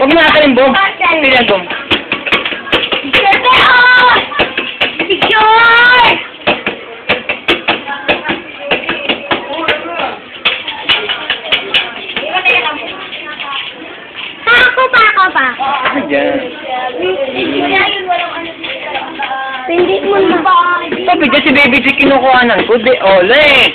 Huwag mo natin yung bomb. Pili ang bomb. Picture! Pa. Ayan. Hindi mo na. Sabi dyan si Baby G kinukuhanan ko. Di, ole.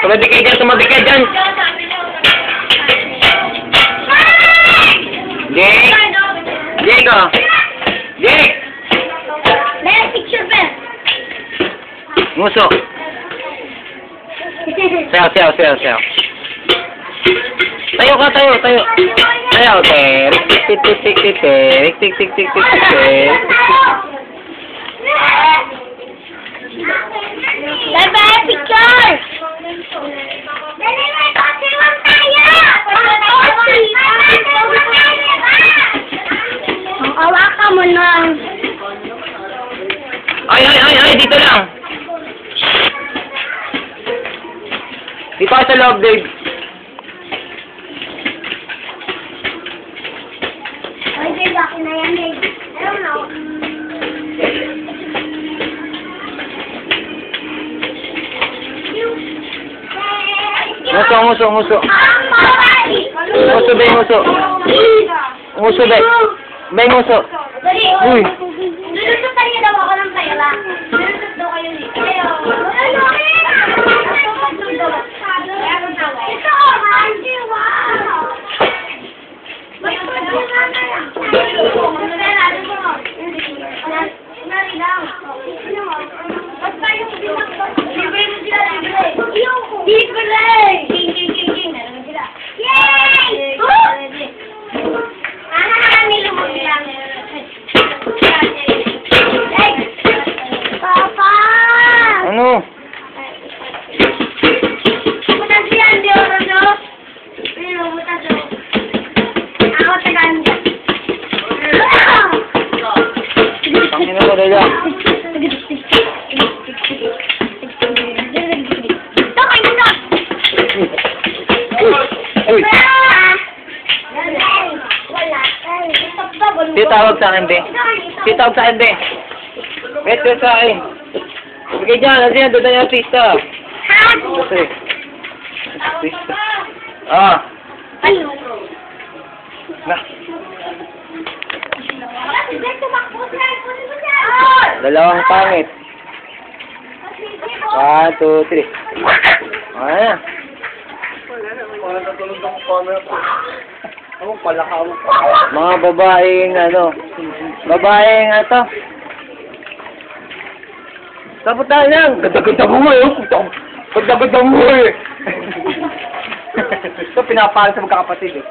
Tumabi kayo dyan, tumabi kayo dyan. Jake! Jake, oh! Jake! May picture ba? Nguso! Sayaw, sayaw, sayaw, sayaw. Tayo ka, tayo, tayo. Sayaw, terik, tik, tik, tik, tik, tik, terik, tik, tik, tik, tik, tik, terik. Bye-bye, picture! Dali, may kasiwang tayo! Hawakan mo na. Ay, ay, ay, ay, dito lang. Dito ka sa loob, Dave. Ay, Dave, akin na yan, Dave. I don't know. Nguso, nguso, nguso. Nguso, Bay, nguso. Nguso, Bay. Bay, nguso. Uy. Lulusot tayo daw ako ng pera. Lulusot daw kayo dito. Ito, Angie, wow! Ano? Butas yan, di oro, no? Pero, butas, no? Ako, tagaan mo. Tangin na ko, Dada. Uy. Titawag sa akin, Be. Titawag sa akin, Be. Wait, wait sa akin. Sige dyan, kasi yan, doon na yung artista. Kasi. Artista. Ah. Na. Dalawang pangit. 1, 2, 3. Ayan. Mga babaeng ano. Babaeng ato. Tapos tayo lang. Ganda-ganda mo eh. Ganda-ganda mo eh. Ito pinapala sa magkakapatid eh.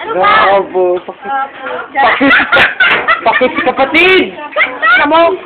Ano ba? Bravo. Pakit kapatid. Come on.